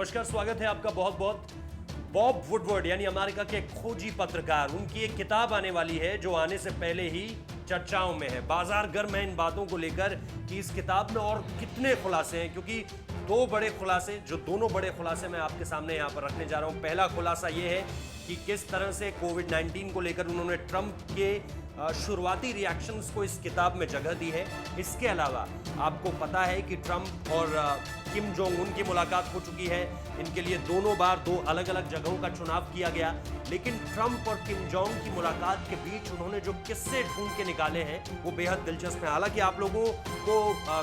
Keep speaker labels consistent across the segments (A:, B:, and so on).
A: नमस्कार, स्वागत है आपका बहुत बहुत। बॉब वुडवर्ड यानी अमेरिका के खोजी पत्रकार, उनकी एक किताब आने वाली है जो आने से पहले ही चर्चाओं में है। बाजार गर्म है इन बातों को लेकर कि इस किताब में और कितने खुलासे हैं, क्योंकि दो बड़े खुलासे, जो दोनों बड़े खुलासे मैं आपके सामने यहाँ पर रखने जा रहा हूँ। पहला खुलासा ये है कि किस तरह से कोविड-19 को लेकर उन्होंने ट्रंप के शुरुआती रिएक्शंस को इस किताब में जगह दी है। इसके अलावा आपको पता है कि ट्रंप और किम जोंग उन की मुलाकात हो चुकी है। इनके लिए दोनों बार दो अलग अलग जगहों का चुनाव किया गया, लेकिन ट्रंप और किम जोंग की मुलाकात के बीच उन्होंने जो किस्से ढूंढ के निकाले हैं वो बेहद दिलचस्प है। हालांकि आप लोगों को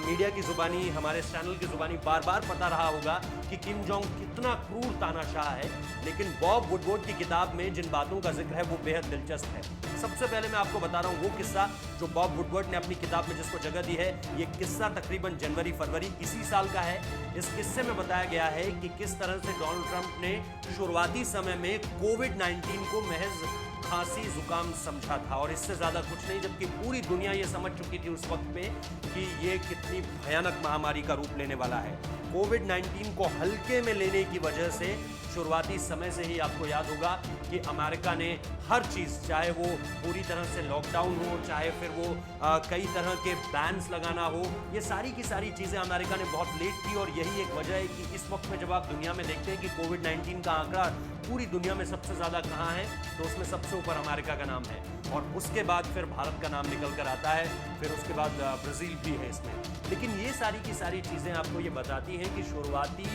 A: मीडिया की जुबानी, हमारे चैनल की जुबानी बार बार पता रहा होगा कि किम जोंग कितना क्रूर तानाशाह है, लेकिन बॉब वुडवर्ड की किताब में जिन बातों का जिक्र है वो बेहद दिलचस्प है। सबसे पहले मैं आपको बता रहा हूं वो किस्सा जो बॉब वुडवर्ड ने अपनी किताब में जिसको जगह दी है। ये किस्सा तकरीबन जनवरी-फरवरी इसी साल का है। इस किस्से में बताया गया है कि किस तरह से डोनाल्ड ट्रंप ने शुरुआती समय में कोविड-19 को महज खांसी जुकाम समझा था और इससे ज्यादा कुछ नहीं, जबकि पूरी दुनिया ये समझ चुकी थी उस वक्त पे कि ये कितनी भयानक महामारी का रूप लेने वाला है। कोविड-19 को हल्के में लेने की वजह से शुरुआती समय से ही आपको याद होगा कि अमेरिका ने हर चीज़, चाहे वो पूरी तरह से लॉकडाउन हो, चाहे फिर वो कई तरह के बैन्स लगाना हो, ये सारी की सारी चीज़ें अमेरिका ने बहुत लेट की। और यही एक वजह है कि इस वक्त में जब आप दुनिया में देखते हैं कि कोविड-19 का आंकड़ा पूरी दुनिया में सबसे ज़्यादा कहाँ है, तो उसमें सबसे ऊपर अमेरिका का नाम है और उसके बाद फिर भारत का नाम निकल कर आता है, फिर उसके बाद ब्राज़ील भी है इसमें। लेकिन ये सारी की सारी चीज़ें आपको ये बताती हैं कि शुरुआती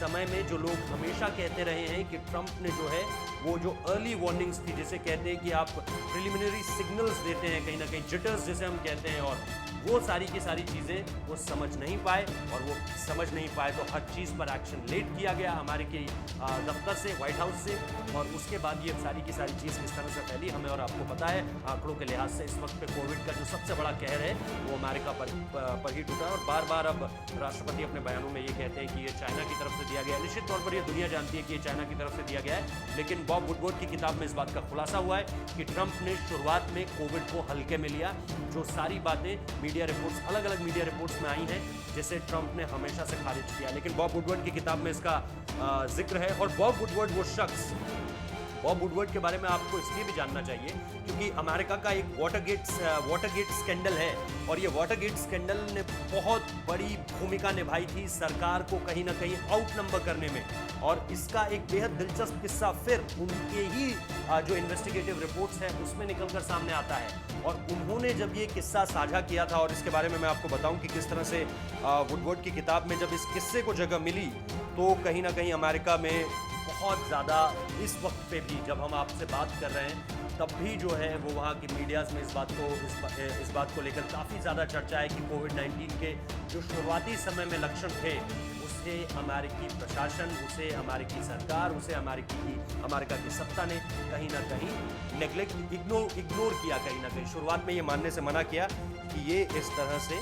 A: समय में जो लोग हमेशा कहते रहे हैं कि ट्रंप ने जो है वो जो अर्ली वार्निंग्स थी, जिसे कहते हैं कि आप प्रिलिमिनरी सिग्नल्स देते हैं, कहीं ना कहीं जिटर्स जिसे हम कहते हैं, और वो सारी की सारी चीज़ें वो समझ नहीं पाए और वो समझ नहीं पाए तो हर चीज़ पर एक्शन लेट किया गया अमेरिकी दफ्तर से, व्हाइट हाउस से, और उसके बाद ये सारी की सारी चीज़ किस तरह से फैली हमें और आपको पता है। आंकड़ों के लिहाज से इस वक्त पे कोविड का जो सबसे बड़ा कहर है वो अमेरिका पर ही टूटा है और बार बार अब राष्ट्रपति अपने बयानों में ये कहते हैं कि ये चाइना की तरफ से दिया गया है। निश्चित तौर पर ये दुनिया जानती है कि ये चाइना की तरफ से दिया गया है, लेकिन बॉब वुडवर्ड की किताब में इस बात का खुलासा हुआ है कि ट्रंप ने शुरुआत में कोविड को हल्के में लिया। जो सारी बातें मीडिया रिपोर्ट्स, अलग अलग मीडिया रिपोर्ट्स में आई हैं, जिसे ट्रंप ने हमेशा से खारिज किया, लेकिन बॉब वुडवर्ड की किताब में इसका जिक्र है। और बॉब वुडवर्ड वो शख्स, बॉब वुडवर्ड के बारे में आपको इसलिए भी जानना चाहिए क्योंकि अमेरिका का एक वाटरगेट स्कैंडल है और ये वाटरगेट स्कैंडल ने बहुत बड़ी भूमिका निभाई थी सरकार को कहीं ना कहीं आउट नंबर करने में। और इसका एक बेहद दिलचस्प किस्सा फिर उनके ही जो इन्वेस्टिगेटिव रिपोर्ट्स हैं उसमें निकलकर सामने आता है। और उन्होंने जब ये किस्सा साझा किया था, और इसके बारे में मैं आपको बताऊं कि किस तरह से वुडवर्ड की किताब में जब इस किस्से को जगह मिली तो कहीं ना कहीं अमेरिका में बहुत ज़्यादा, इस वक्त पे भी जब हम आपसे बात कर रहे हैं तब भी जो है वो वहाँ की मीडियाज़ में इस बात को लेकर काफ़ी ज़्यादा चर्चा है कि कोविड-19 के जो शुरुआती समय में लक्षण थे उसे अमेरिकी प्रशासन, उसे अमेरिकी सरकार, उसे अमेरिका की सत्ता ने कहीं ना कहीं नेग्लेक्ट, इग्नोर किया। कहीं ना कहीं शुरुआत में ये मानने से मना किया कि ये इस तरह से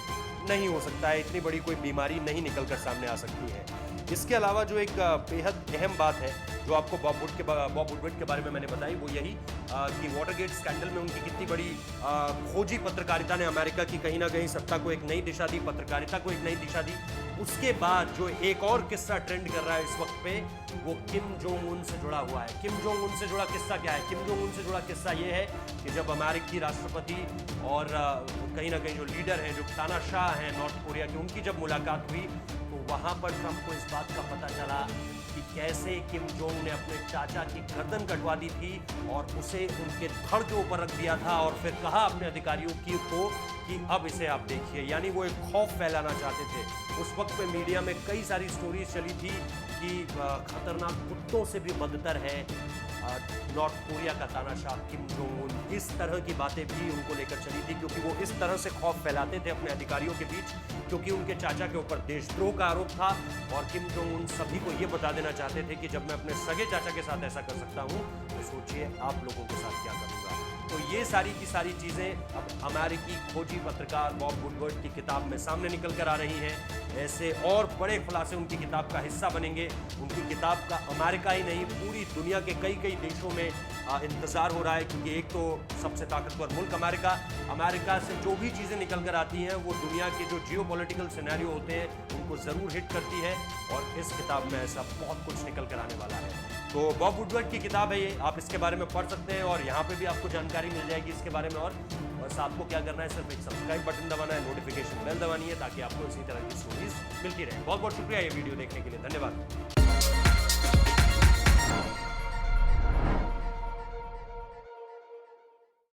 A: नहीं हो सकता है, इतनी बड़ी कोई बीमारी नहीं निकल कर सामने आ सकती है। इसके अलावा जो एक बेहद अहम बात है जो आपको बॉब वुडवर्ड के बारे में मैंने बताई वो यही कि वाटरगेट स्कैंडल में उनकी कितनी बड़ी खोजी पत्रकारिता ने अमेरिका की कहीं ना कहीं सत्ता को एक नई दिशा दी, पत्रकारिता को एक नई दिशा दी। उसके बाद जो एक और किस्सा ट्रेंड कर रहा है इस वक्त पे वो किम जोंग उन से जुड़ा हुआ है। किम जोंग उन से जुड़ा किस्सा क्या है? किम जोंग उन से जुड़ा किस्सा ये है कि जब अमेरिकी राष्ट्रपति और कहीं ना कहीं जो लीडर हैं, जो तानाशाह हैं नॉर्थ कोरिया के, उनकी जब मुलाकात हुई तो वहाँ पर ट्रंप को इस बात का पता चला कि कैसे किम जोंग ने अपने चाचा की गर्दन कटवा दी थी और उसे उनके धड़ के ऊपर रख दिया था और फिर कहा अपने अधिकारियों को कि अब इसे आप देखिए। यानी वो एक खौफ फैलाना चाहते थे। उस वक्त पे मीडिया में कई सारी स्टोरीज चली थी कि खतरनाक कुत्तों से भी बदतर है नॉर्थ कोरिया का तानाशाह किम जोंग उन। इस तरह की बातें भी उनको लेकर चली थी क्योंकि वो इस तरह से खौफ फैलाते थे अपने अधिकारियों के बीच, क्योंकि उनके चाचा के ऊपर देशद्रोह का आरोप था और किम जोंग उन सभी को ये बता देना चाहते थे कि जब मैं अपने सगे चाचा के साथ ऐसा कर सकता हूँ तो सोचिए आप लोगों के साथ क्या करूँगा। तो ये सारी की सारी चीज़ें अब अमेरिकी खोजी पत्रकार बॉब वुडवर्ड की किताब में सामने निकल कर आ रही हैं। ऐसे और बड़े खुलासे उनकी किताब का हिस्सा बनेंगे। उनकी किताब का अमेरिका ही नहीं पूरी दुनिया के कई कई देशों में इंतजार हो रहा है, क्योंकि एक तो सबसे ताकतवर मुल्क अमेरिका से जो भी चीज़ें निकल कर आती हैं वो दुनिया के जो जियोपॉलिटिकल सिनेरियो होते हैं उनको ज़रूर हिट करती है, और इस किताब में ऐसा बहुत कुछ निकल कर आने वाला है। तो बॉब वुडवर्ड की किताब है ये, आप इसके बारे में पढ़ सकते हैं, और यहाँ पे भी आपको जानकारी मिल जाएगी इसके बारे में। और बस आपको क्या करना है, सिर्फ एक सब्सक्राइब बटन दबाना है, नोटिफिकेशन बेल दबानी है, ताकि आपको इसी तरह की स्टोरीज मिलती रहे। बहुत बहुत शुक्रिया ये वीडियो देखने के लिए, धन्यवाद।